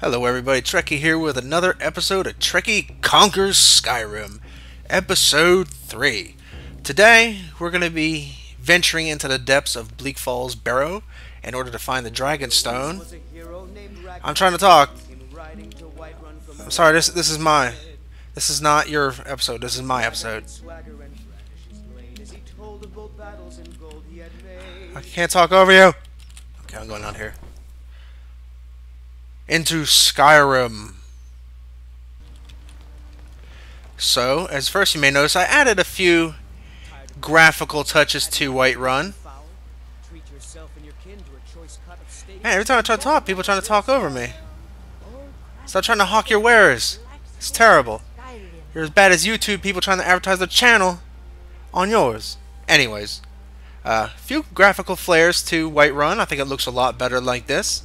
Hello everybody, Trekkie here with another episode of Trekkie Conquers Skyrim, Episode 3. Today, we're going to be venturing into the depths of Bleak Falls Barrow in order to find the Dragon Stone. I'm trying to talk. I'm sorry, this is not your episode, this is my episode. I can't talk over you. Okay, I'm going on here. Into Skyrim. So, as first you may notice, I added a few graphical touches to Whiterun. Man, every time I try to talk, people are trying to talk over me. Stop trying to hawk your wares. It's terrible. You're as bad as YouTube people trying to advertise their channel on yours. Anyways, a few graphical flares to Whiterun. I think it looks a lot better like this.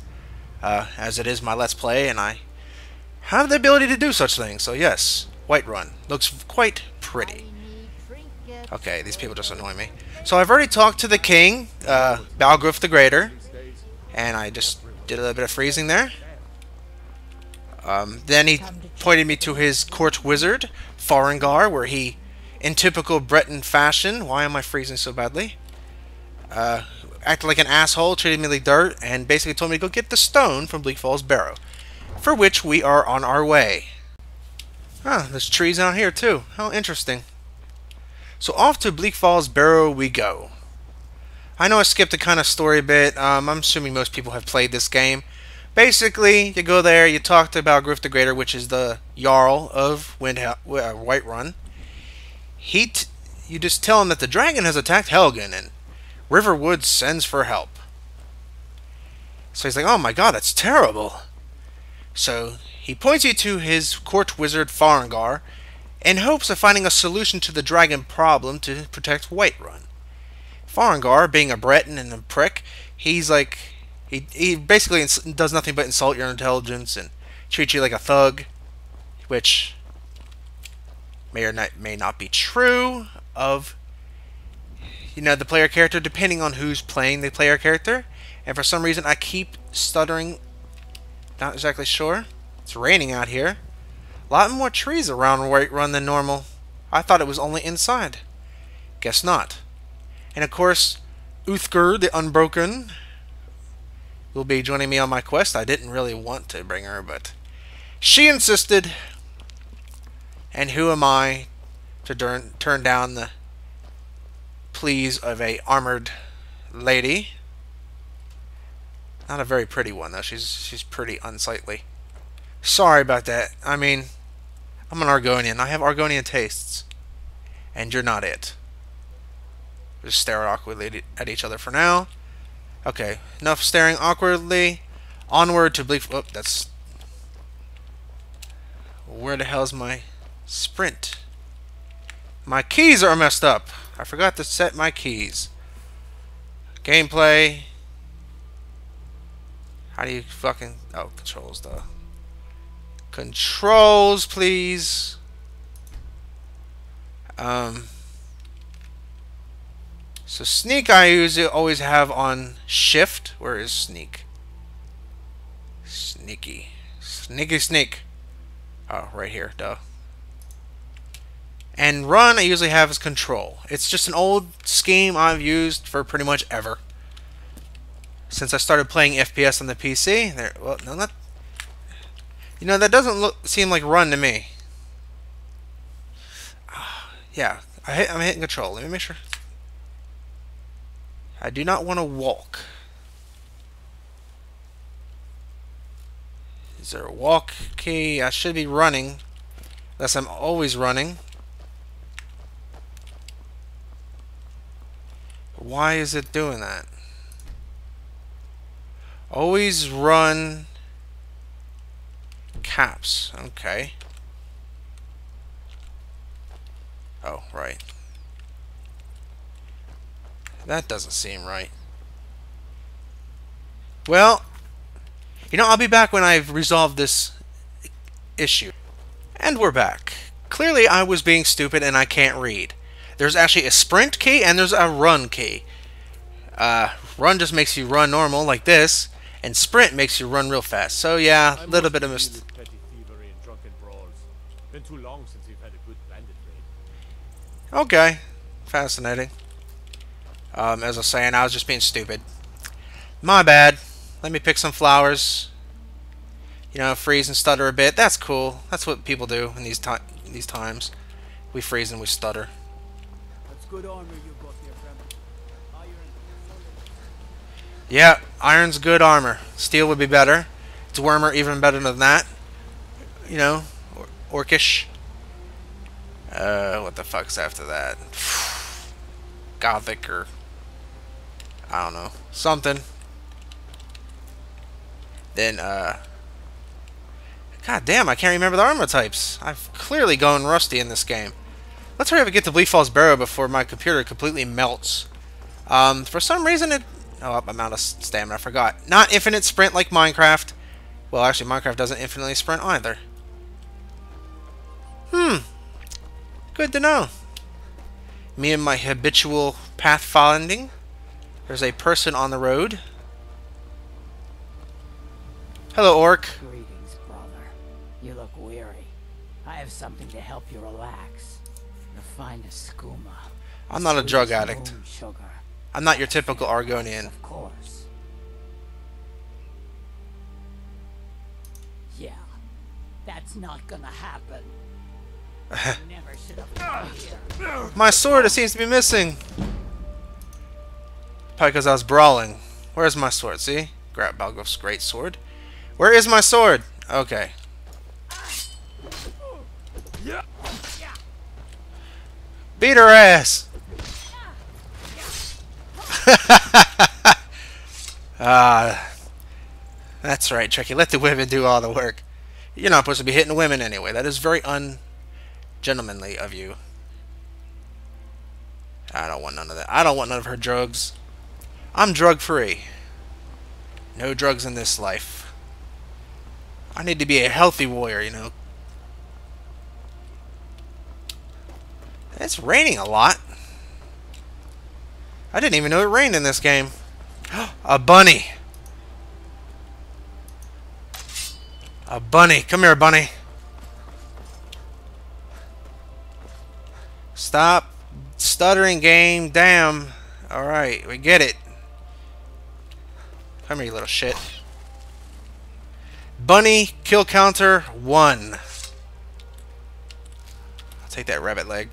As it is my Let's Play, and I have the ability to do such things. So yes, Whiterun looks quite pretty. Okay, these people just annoy me. So I've already talked to the king, Barrow the Greater, and I just did a little bit of freezing there. Then he pointed me to his court wizard, Farengar, where he, in typical Breton fashion, why am I freezing so badly? Acted like an asshole, treated me like dirt, and basically told me to go get the stone from Bleak Falls Barrow, for which we are on our way. Ah, there's trees out here too. How interesting. So off to Bleak Falls Barrow we go. I know I skipped a kind of story bit. I'm assuming most people have played this game. Basically, you go there, you talk to Barrow the Greater, which is the Jarl of Whiterun. You just tell him that the dragon has attacked Helgen, and Riverwood sends for help. So he's like, oh my god, that's terrible. So he points you to his court wizard Farengar in hopes of finding a solution to the dragon problem to protect Whiterun. Farengar, being a Breton and a prick, he's like, he basically does nothing but insult your intelligence and treat you like a thug, which may or may not be true of, you know, the player character, depending on who's playing the player character. And for some reason I keep stuttering. Not exactly sure. It's raining out here. A lot more trees around Whiterun than normal. I thought it was only inside. Guess not. And of course, Uthgar the Unbroken will be joining me on my quest. I didn't really want to bring her, but she insisted. And who am I to turn down the pleas of a armored lady? Not a very pretty one though. She's pretty unsightly. Sorry about that. I mean, I'm an Argonian. I have Argonian tastes, and you're not it. Just stare awkwardly at each other for now. Okay, enough staring awkwardly. Onward to Bleak. Oh, that's. Where the hell's my sprint? My keys are messed up. I forgot to set my keys. Gameplay. How do you fucking... Oh, controls, though. Controls, please. So sneak I usually always have on shift. Where is sneak? Sneaky. Sneaky sneak. Oh, right here, duh. And run I usually have as control. It's just an old scheme I've used for pretty much ever. Since I started playing FPS on the PC. There, well, no, not. You know, that doesn't seem like run to me. Yeah, I'm hitting control. Let me make sure. I do not want to walk. Is there a walk key? I should be running. Unless I'm always running. Why is it doing that? Always run caps. Okay. Oh, right. That doesn't seem right. Well, you know, I'll be back when I've resolved this issue. And we're back. Clearly I was being stupid and I can't read. There's actually a sprint key and there's a run key. Run just makes you run normal like this, and sprint makes you run real fast. So yeah, a little bit of Been too long since we've had a good bandit raid. Okay, fascinating. As I was saying, I was just being stupid. My bad. Let me pick some flowers. You know, freeze and stutter a bit. That's cool. That's what people do in these times. We freeze and we stutter. That's good armor you got there, friend. Iron. Yeah, iron's good armor. Steel would be better. Dwarmer even better than that. You know, orcish. What the fuck's after that? Gothic or I don't know, something. Then god damn, I can't remember the armor types. I've clearly gone rusty in this game. Let's hurry up and get to Bleak Barrow before my computer completely melts. For some reason it... Oh, I'm out of stamina, I forgot. Not infinite sprint like Minecraft. Well, actually, Minecraft doesn't infinitely sprint either. Good to know. Me and my habitual pathfinding. There's a person on the road. Hello, orc. Greetings, brother. You look weary. I have something to help you relax. The finest skooma. I'm not a drug addict. Sugar. I'm not your typical Argonian. Of course. Yeah, that's not gonna happen. Never should have come here. My sword, it seems to be missing. Probably because I was brawling. Where's my sword? See? Grab Balgoth's great sword. Where is my sword? Okay. Beat her ass! That's right, Trekkie. Let the women do all the work. You're not supposed to be hitting women anyway. That is very ungentlemanly of you. I don't want none of that. I don't want none of her drugs. I'm drug-free. No drugs in this life. I need to be a healthy warrior, you know. It's raining a lot. I didn't even know it rained in this game. A bunny. A bunny. Come here, bunny. Stop stuttering, game. Damn. Alright, we get it. Come here, you little shit. Bunny, kill counter, 1. I'll take that rabbit leg.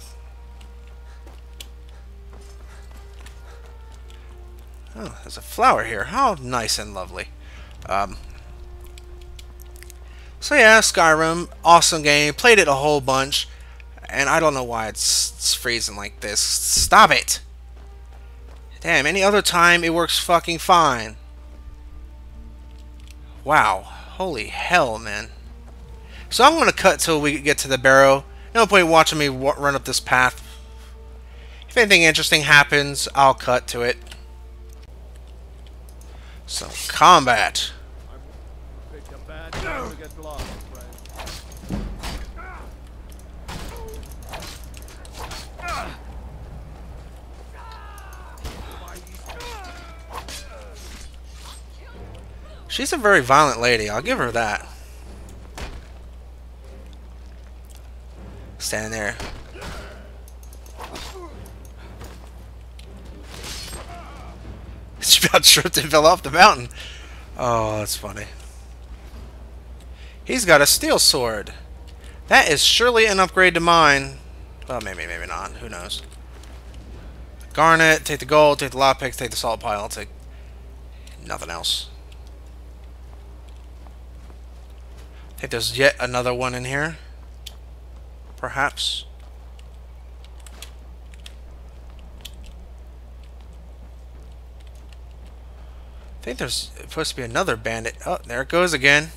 Oh, there's a flower here. How nice and lovely. So yeah, Skyrim, awesome game. Played it a whole bunch, and I don't know why it's freezing like this. Stop it! Damn, any other time it works fucking fine. Wow, holy hell, man. So I'm gonna cut till we get to the Barrow. No point watching me run up this path. If anything interesting happens, I'll cut to it. So, combat. She's a very violent lady, I'll give her that. Standing there. She about tripped and fell off the mountain. Oh, that's funny. He's got a steel sword. That is surely an upgrade to mine. Well, maybe not. Who knows? Garnet, take the gold, take the lockpicks, take the salt pile, take nothing else. I think there's yet another one in here. Perhaps. I think there's supposed to be another bandit. Oh, there it goes again.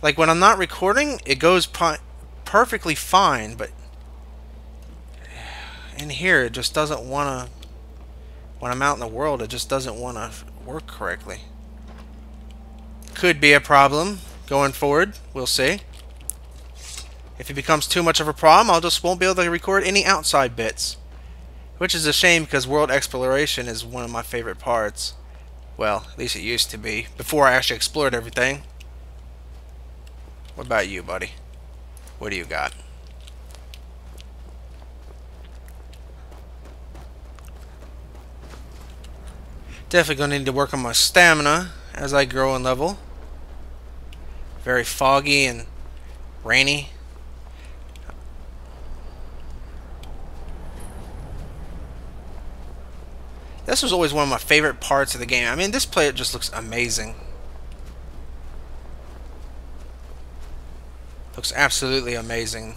Like when I'm not recording, it goes perfectly fine, but in here it just doesn't want to. When I'm out in the world, it just doesn't want to work correctly. Could be a problem going forward. We'll see. If it becomes too much of a problem, I'll just won't be able to record any outside bits, which is a shame because world exploration is one of my favorite parts. Well, at least it used to be, before I actually explored everything. What about you, buddy? What do you got? Definitely going to need to work on my stamina as I grow in level. Very foggy and rainy. This was always one of my favorite parts of the game. I mean, this player just looks amazing. Looks absolutely amazing.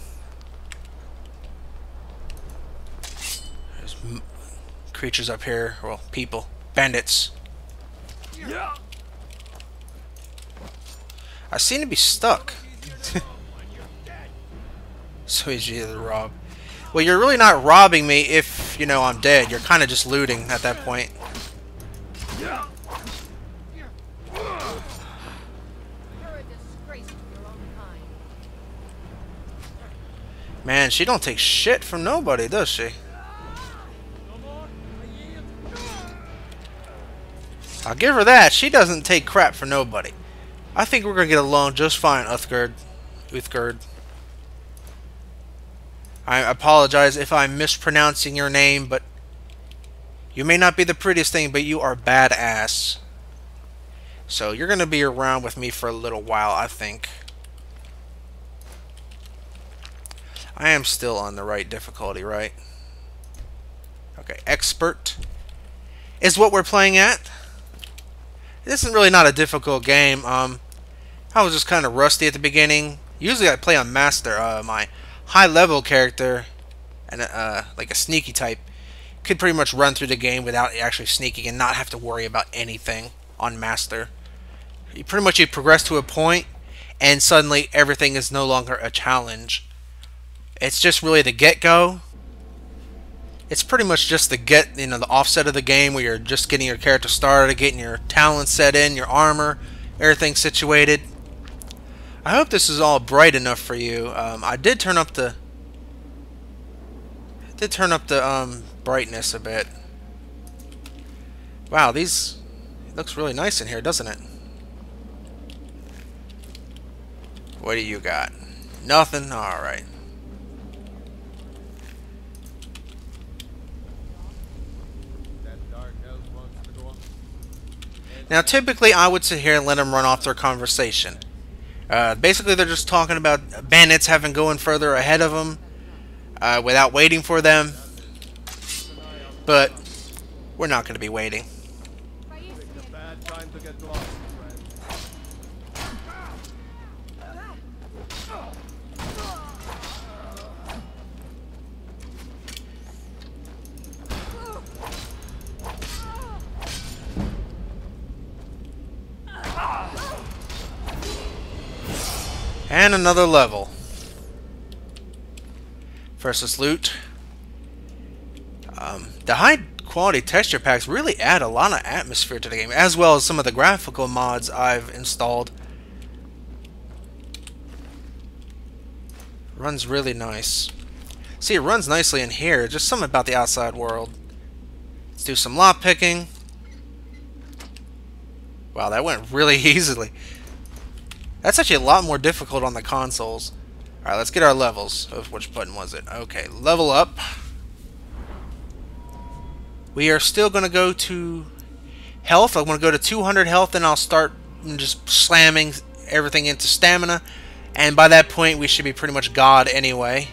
There's creatures up here. Well, people. Bandits. I seem to be stuck. So easy to rob. Well, you're really not robbing me if, you know, I'm dead. You're kind of just looting at that point. You're a disgrace to your own kind. Man, she don't take shit from nobody, does she? I'll give her that. She doesn't take crap for nobody. I think we're gonna get along just fine, Uthgerd. I apologize if I'm mispronouncing your name, but you may not be the prettiest thing, but you are badass. So you're gonna be around with me for a little while, I think. I am still on the right difficulty, right? Okay, expert is what we're playing at. This is really not a difficult game. I was just kind of rusty at the beginning. Usually I play on master. My high level character, and like a sneaky type, could pretty much run through the game without actually sneaking and not have to worry about anything on master. You progress to a point, and suddenly everything is no longer a challenge. It's just really the get-go. It's pretty much just the offset of the game where you're just getting your character started, getting your talents set in, your armor, everything situated. I hope this is all bright enough for you. I did turn up the brightness a bit. Wow, it looks really nice in here, doesn't it? What do you got? Nothing? Alright. Now, typically, I would sit here and let them run off their conversation. Basically, they're just talking about bandits having going further ahead of them without waiting for them. But we're not going to be waiting. And another level. Versus loot. The high quality texture packs really add a lot of atmosphere to the game, as well as some of the graphical mods I've installed. Runs really nice. See, it runs nicely in here. Just something about the outside world. Let's do some lock picking. Wow, that went really easily. That's actually a lot more difficult on the consoles. Alright, let's get our levels. Oh, which button was it? Okay, level up. We are still going to go to health. I'm going to go to 200 health, and I'll start just slamming everything into stamina. And by that point, we should be pretty much God anyway.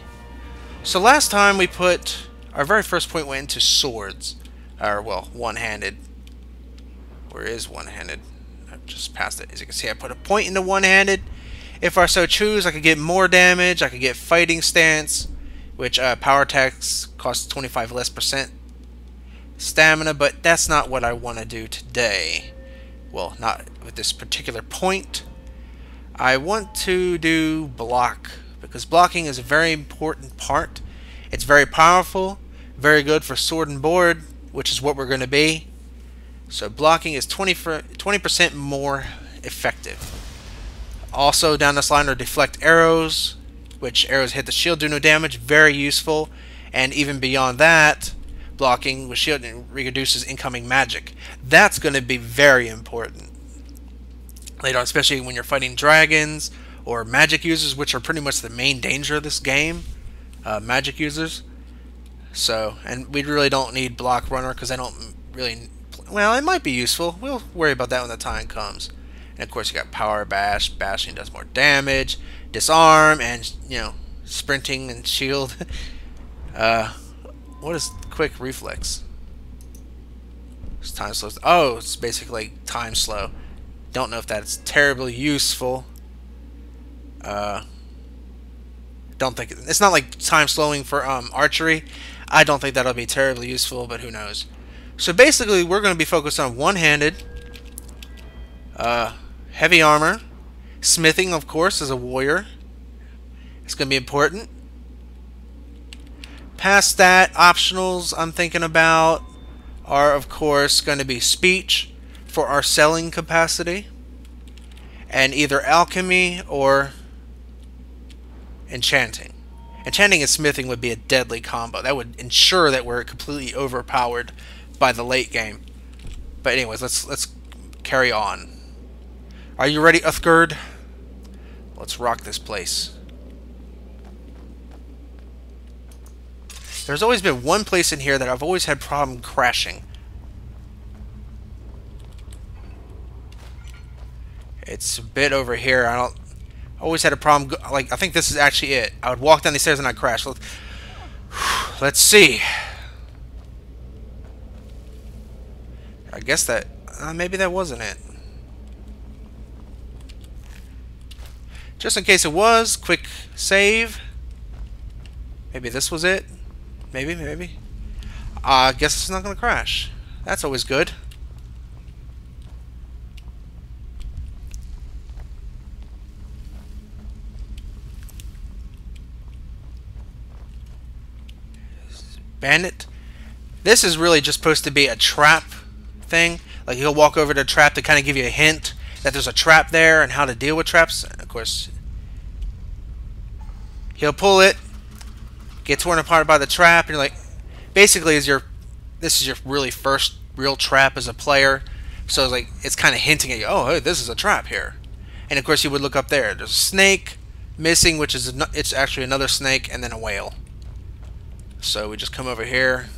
So last time we put... Our very first point went into swords. Or, well, one-handed. Where is one-handed? Just past it. As you can see, I put a point into one-handed. If I so choose, I could get more damage. I could get fighting stance, which power attacks costs 25% less stamina, but that's not what I want to do today. Well, not with this particular point. I want to do block, because blocking is a very important part. It's very powerful, very good for sword and board, which is what we're going to be. So blocking is 20% more effective. Also down this line are deflect arrows, which arrows hit the shield, do no damage, very useful. And even beyond that, blocking with shield and reduces incoming magic. That's going to be very important later on, especially when you're fighting dragons or magic users, which are pretty much the main danger of this game. Magic users. So, and we really don't need block runner because I don't really. Well, it might be useful. We'll worry about that when the time comes. And of course, you got power bash. Bashing does more damage. Disarm and sprinting and shield. What is quick reflex? It's time slow. Oh, it's basically time slow. Don't know if that's terribly useful. Don't think it's not like time slowing for archery. I don't think that'll be terribly useful, but who knows. So basically, we're going to be focused on one-handed, heavy armor, smithing, of course, as a warrior. It's going to be important. Past that, optionals I'm thinking about are, of course, going to be speech for our selling capacity, and either alchemy or enchanting. Enchanting and smithing would be a deadly combo. That would ensure that we're completely overpowered by the late game. But anyways, let's carry on. Are you ready, Uthgerd? Let's rock this place. There's always been one place in here that I've always had problem crashing. It's a bit over here. I always had a problem. Like, I think this is actually it. I would walk down these stairs and I'd crash. Let's see. I guess that maybe that wasn't it. Just in case it was, quick save. Maybe this was it. Maybe. I guess it's not going to crash. That's always good. Bandit. This is really just supposed to be a trap thing. Like, he'll walk over to a trap to kind of give you a hint that there's a trap there and how to deal with traps. And of course, he'll pull it, get torn apart by the trap, and you're like, basically, this is your really first real trap as a player. So it's like, it's kind of hinting at you, oh, hey, this is a trap here. And of course, you would look up there. There's a snake missing, which is it's actually another snake, and then a whale. So we just come over here,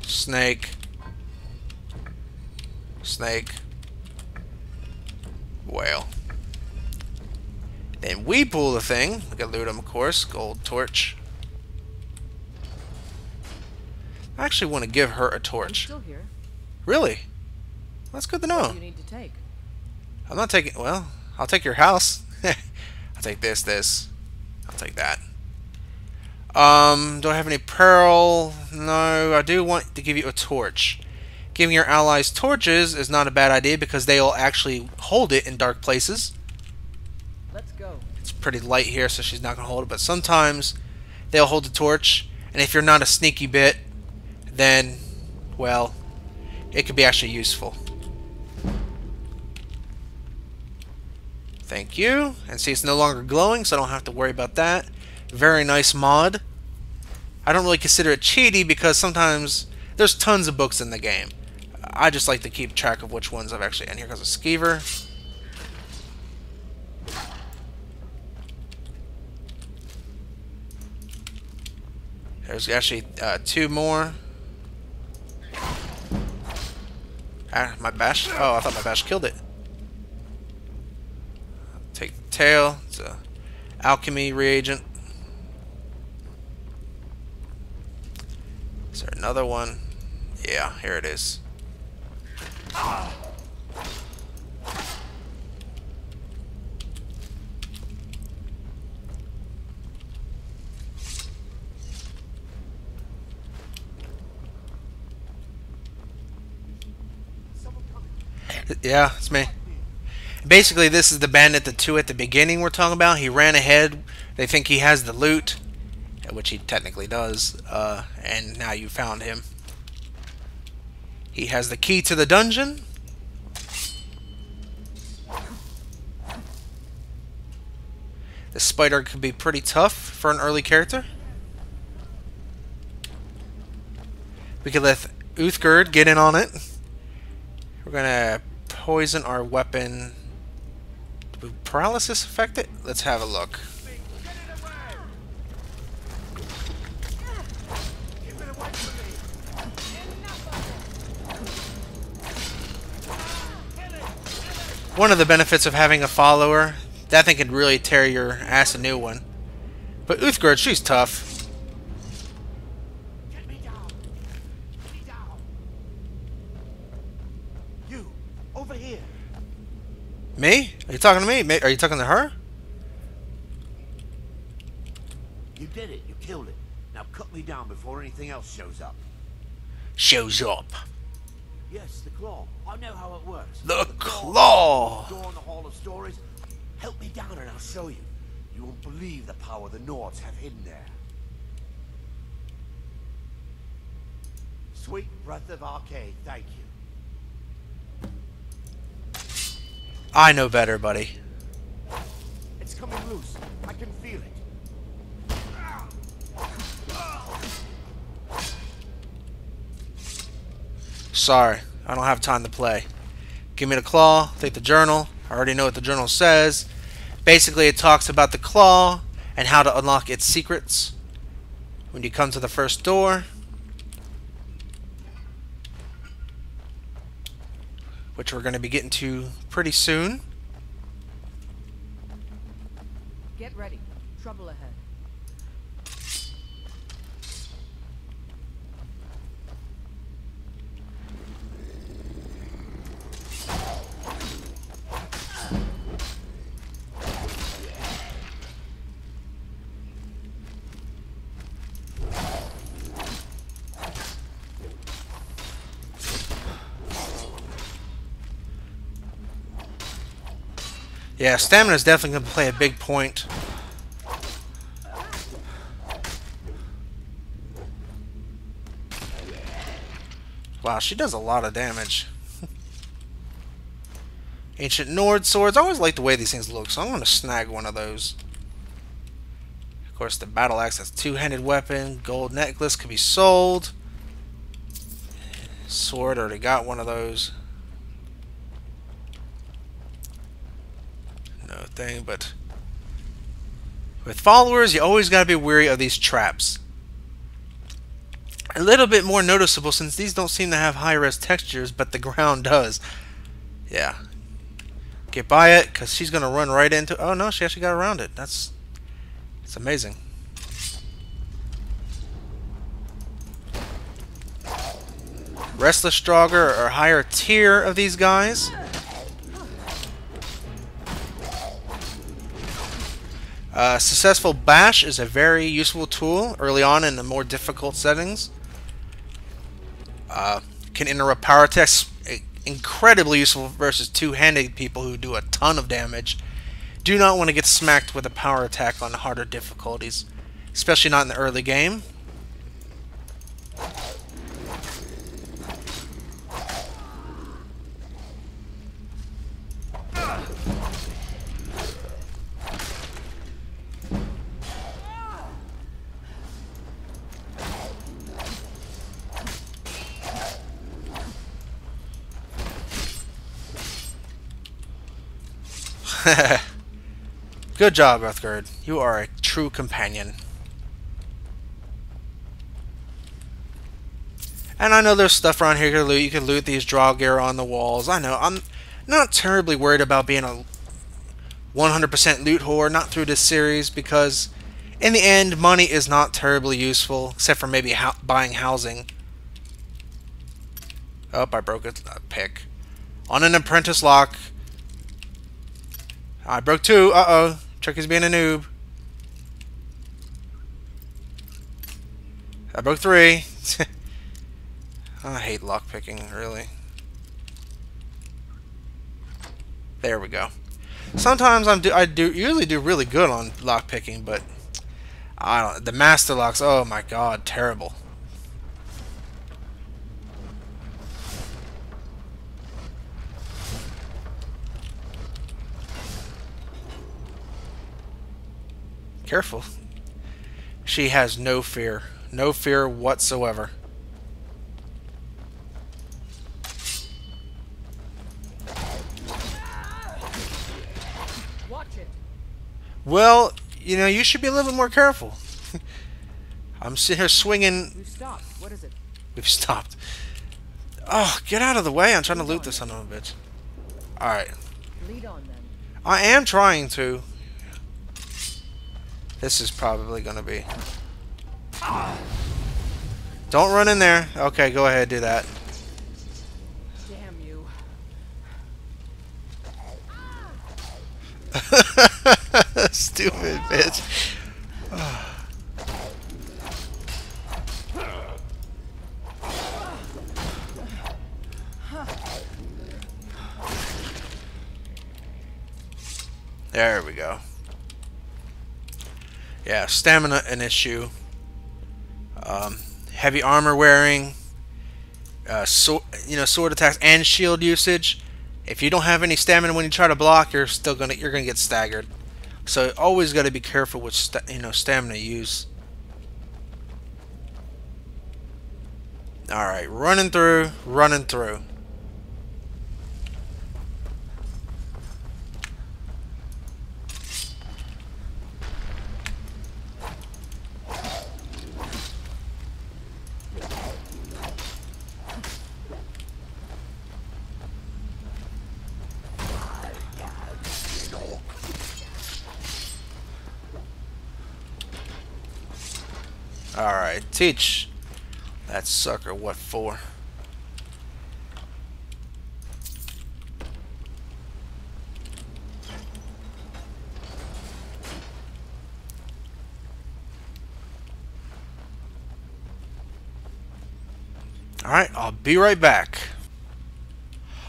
snake, whale. Then we pull the thing. We got loot him, of course. Gold torch. I actually want to give her a torch. Still here. Really? That's good to know. What do you need to take? I'm not taking. Well, I'll take your house. I'll take this. I'll take that. Do I have any pearl? No, I do want to give you a torch. Giving your allies torches is not a bad idea because they'll actually hold it in dark places. Let's go. It's pretty light here, so she's not going to hold it, but sometimes they'll hold the torch, and if you're not a sneaky bit, then, well, it could be actually useful. Thank you. And see, it's no longer glowing, so I don't have to worry about that. Very nice mod. I don't really consider it cheaty because sometimes there's tons of books in the game. I just like to keep track of which ones I've actually... And here goes a skeever. There's actually 2 more. Ah, my bash. Oh, I thought my bash killed it. Take the tail. It's a alchemy reagent. Is there another one? Yeah, here it is. Yeah, it's me. Basically, this is the bandit, the 2 at the beginning we're talking about. He ran ahead. They think he has the loot, which he technically does, and now you found him. He has the key to the dungeon. The spider could be pretty tough for an early character. We could let Uthgerd get in on it. We're gonna poison our weapon. Will paralysis affect it? Let's have a look. One of the benefits of having a follower, that thing could really tear your ass a new one. But Uthgerd, she's tough. Get me down. Get me down. You, over here. Me? Are you talking to me? Are you talking to her? You did it. You killed it. Now cut me down before anything else shows up. Shows up. Yes, the claw. I know how it works. The claw! Door in the Hall of Stories. Help me down and I'll show you. You won't believe the power the Nords have hidden there. Sweet breath of Arcade, thank you. I know better, buddy. It's coming loose. I can feel it. Sorry, I don't have time to play. Give me the claw, take the journal. I already know what the journal says. Basically, it talks about the claw and how to unlock its secrets. When you come to the first door, which we're going to be getting to pretty soon. Get ready. Trouble ahead. Yeah, stamina is definitely going to play a big point. Wow, she does a lot of damage. Ancient Nord swords. I always like the way these things look, so I'm going to snag one of those. Of course, the battle axe has two-handed weapon. Gold necklace could be sold. Sword, already got one of those. No thing, but with followers, you always got to be wary of these traps. A little bit more noticeable since these don't seem to have high-res textures, but the ground does. Yeah. Get by it, because she's going to run right into... Oh, no, she actually got around it. It's amazing. Restless Draugr are a higher tier of these guys. Successful Bash is a very useful tool early on in the more difficult settings. Can interrupt power attacks. Incredibly useful versus two-handed people who do a ton of damage. Do not want to get smacked with a power attack on harder difficulties, especially not in the early game. Good job, Uthgerd. You are a true companion. And I know there's stuff around here you can loot. You can loot these Draugr on the walls. I know. I'm not terribly worried about being a 100% loot whore, not through this series, because in the end, money is not terribly useful, except for maybe buying housing. Oh, I broke a pick. On an apprentice lock. I broke two. Uh-oh. Trekkie's being a noob. I broke three. I hate lockpicking, really. There we go. Sometimes I usually do really good on lockpicking, but I don't. The master locks. Oh my god, terrible. Careful. She has no fear. No fear whatsoever. Watch it. Well, you know, you should be a little bit more careful. I'm sitting here swinging. We've stopped. What is it? We've stopped. Oh, get out of the way. I'm trying to loot this son of a bitch. Alright. Lead on then. I am trying to. This is probably going to be. Don't run in there. Okay, go ahead, do that. Damn you. Stupid bitch. There we go. Yeah, stamina an issue. Heavy armor wearing, sword attacks and shield usage. If you don't have any stamina when you try to block, you're gonna get staggered. So always got to be careful with stamina use. All right, running through. Alright, teach that sucker what for. Alright, I'll be right back.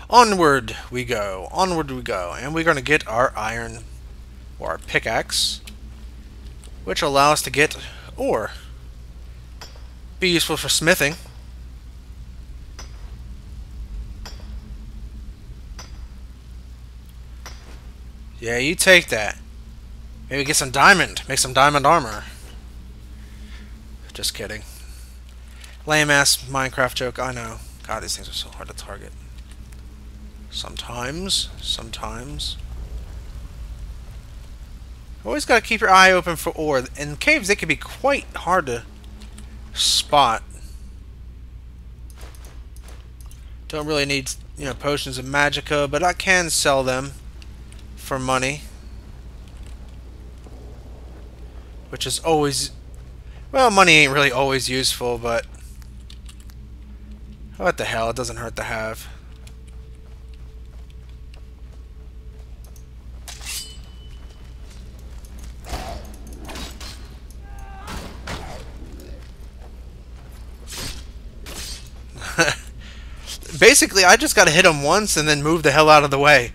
Onward we go, and we're going to get our iron, or our pickaxe, which will allow us to get ore. Be useful for smithing. Yeah, you take that. Maybe get some diamond. Make some diamond armor. Just kidding. Lame ass Minecraft joke, I know. God, these things are so hard to target. Sometimes. Always gotta keep your eye open for ore. In caves, they can be quite hard to spot. Don't really need, potions of magicka, but I can sell them for money, which is always, well, money ain't really always useful, but what the hell, it doesn't hurt to have. Basically, I just gotta hit him once and then move the hell out of the way.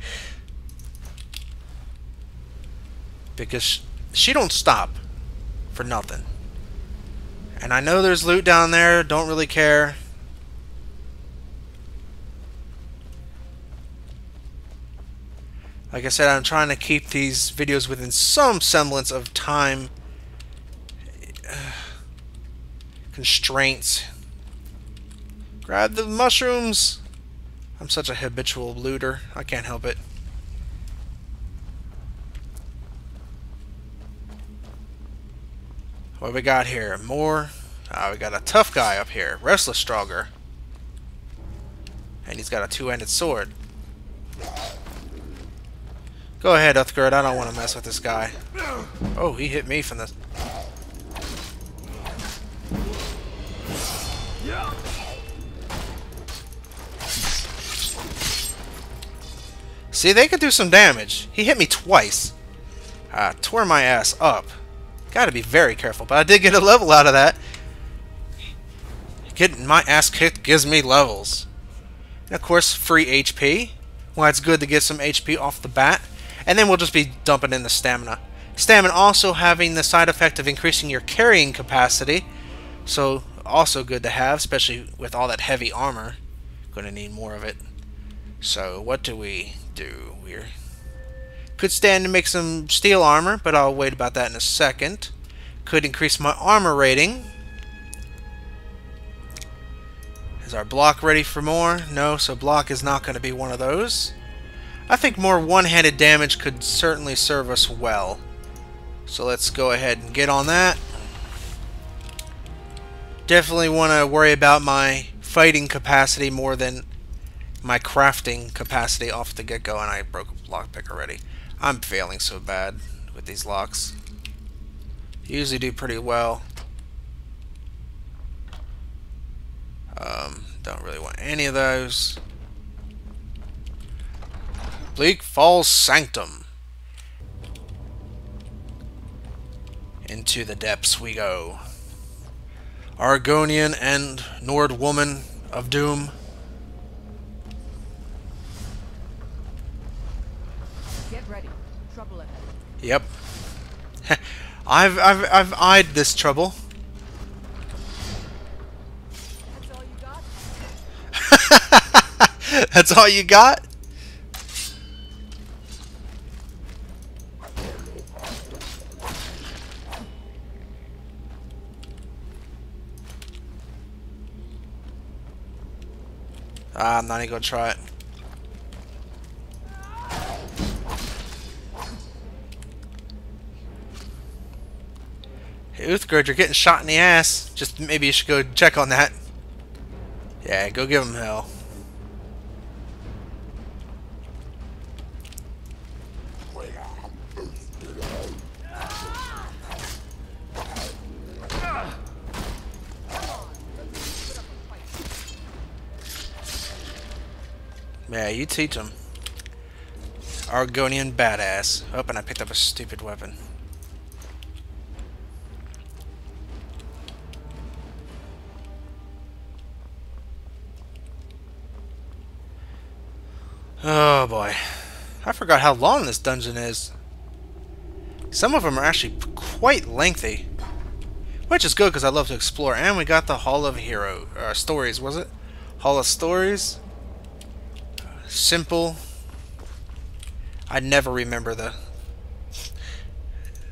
Because she don't stop for nothing. And I know there's loot down there, don't really care. Like I said, I'm trying to keep these videos within some semblance of time constraints. Grab the mushrooms. I'm such a habitual looter. I can't help it. What we got here? More. We got a tough guy up here. Restless Stronger. And he's got a two-handed sword. Go ahead, Uthgerd. I don't want to mess with this guy. Oh, he hit me from this. See, they could do some damage. He hit me twice. Tore my ass up. Gotta be very careful, but I did get a level out of that. Getting my ass kicked gives me levels. And of course, free HP. Well, it's good to get some HP off the bat. And then we'll just be dumping in the stamina. Stamina also having the side effect of increasing your carrying capacity. So, also good to have, especially with all that heavy armor. Gonna need more of it. So, what do? We could stand to make some steel armor, but I'll wait about that in a second. Could increase my armor rating. Is our block ready for more? No, so block is not going to be one of those. I think more one-handed damage could certainly serve us well. So let's go ahead and get on that. Definitely want to worry about my fighting capacity more than my crafting capacity off the get-go, and I broke a lockpick already. I'm failing so bad with these locks. Usually do pretty well. Don't really want any of those. Bleak Falls Sanctum. Into the depths we go. Argonian and Nord woman of doom. Get ready. Trouble ahead. Yep. I've eyed this trouble. That's all you got? That's all you got? I'm not even gonna try it. Hey, Uthgerd, you're getting shot in the ass. Just maybe you should go check on that. Yeah, go give him hell. Yeah, you teach him. Argonian badass. Oh, and I picked up a stupid weapon. Oh boy. I forgot how long this dungeon is. Some of them are actually quite lengthy. Which is good because I love to explore. And we got the Hall of Stories, was it? Hall of Stories? Simple. I never remember the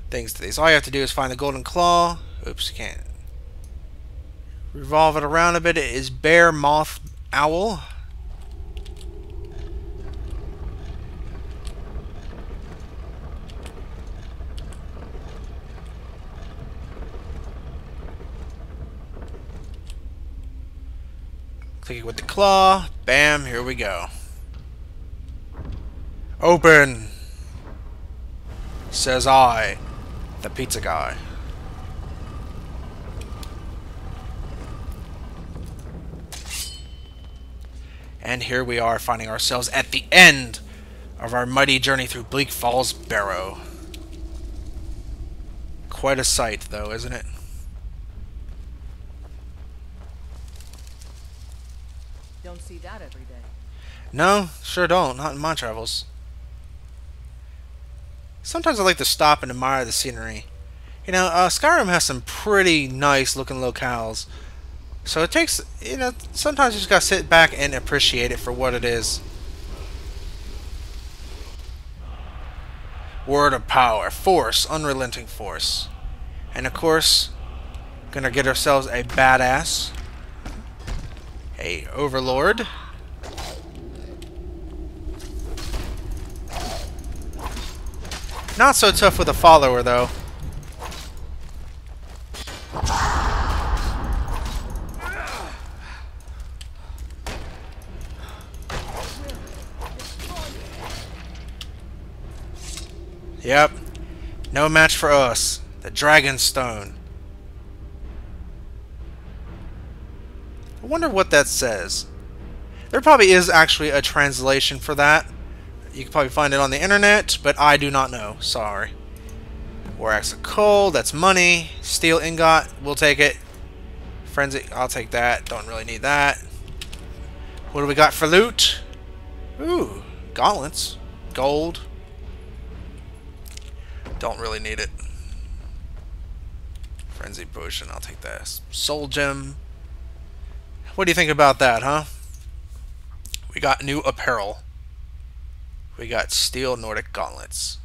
things to these. All you have to do is find the golden claw. Oops, can't. Revolve it around a bit. It is bear, moth, owl. Click it with the claw. Bam, here we go. Open, says I, the pizza guy. And here we are, finding ourselves at the end of our mighty journey through Bleak Falls Barrow. Quite a sight, though, isn't it? Don't see that every day. No, sure don't. Not in my travels. Sometimes I like to stop and admire the scenery. You know, Skyrim has some pretty nice looking locales. So it takes, you know, sometimes you just gotta sit back and appreciate it for what it is. Word of power. Force. Unrelenting force. And of course, gonna get ourselves a badass. A overlord. Not so tough with a follower, though. Yep. No match for us. The Dragon Stone. I wonder what that says. There probably is actually a translation for that. You can probably find it on the internet, but I do not know. Sorry. War axe of coal, that's money. Steel ingot, we'll take it. Frenzy, I'll take that. Don't really need that. What do we got for loot? Ooh, gauntlets. Gold. Don't really need it. Frenzy potion, I'll take that. Soul gem. What do you think about that, huh? We got new apparel. We got steel Nordic gauntlets.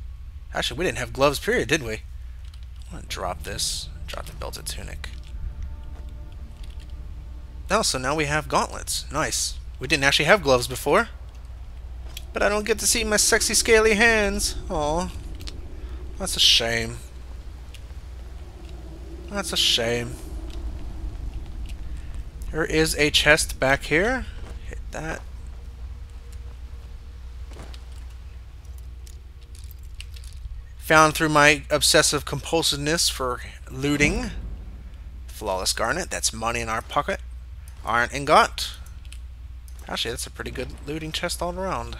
Actually, we didn't have gloves, period, did we? I'm gonna drop this. Drop the belted tunic. Oh, so now we have gauntlets. Nice. We didn't actually have gloves before. But I don't get to see my sexy scaly hands. Aw. That's a shame. That's a shame. There is a chest back here. Hit that. Found through my obsessive compulsiveness for looting. Flawless garnet. That's money in our pocket. Iron ingot. Actually, that's a pretty good looting chest all around.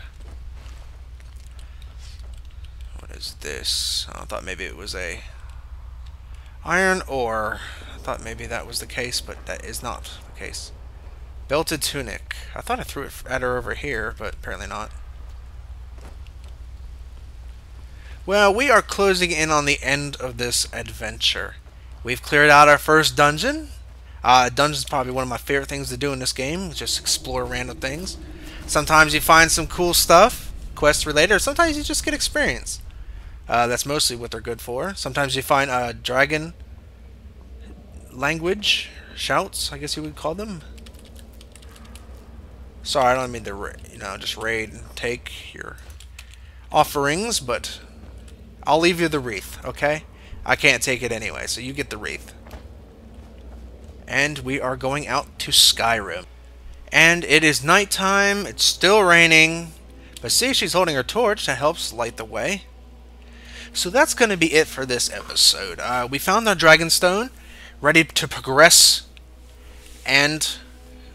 What is this? I thought maybe it was a iron ore. I thought maybe that was the case, but that is not the case. Belted tunic. I thought I threw it at her over here, but apparently not. Well, we are closing in on the end of this adventure. We've cleared out our first dungeon. Dungeon's probably one of my favorite things to do in this game. Just explore random things. Sometimes you find some cool stuff, quest related, or sometimes you just get experience. That's mostly what they're good for. Sometimes you find dragon language shouts, I guess you would call them. Sorry, I don't mean to, just raid and take your offerings, but I'll leave you the wreath, okay? I can't take it anyway, so you get the wreath. And we are going out to Skyrim. And it is nighttime, it's still raining, but see, she's holding her torch, that helps light the way. So that's going to be it for this episode. We found our Dragonstone, ready to progress, and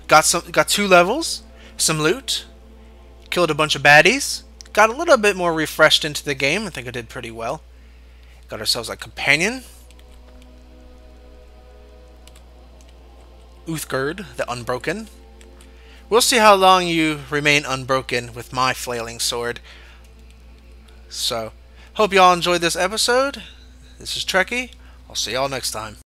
got 2 levels, some loot, killed a bunch of baddies, got a little bit more refreshed into the game. I think I did pretty well. Got ourselves a companion, Uthgerd, the Unbroken. We'll see how long you remain unbroken with my flailing sword. So, hope y'all enjoyed this episode. This is Trekkie. I'll see y'all next time.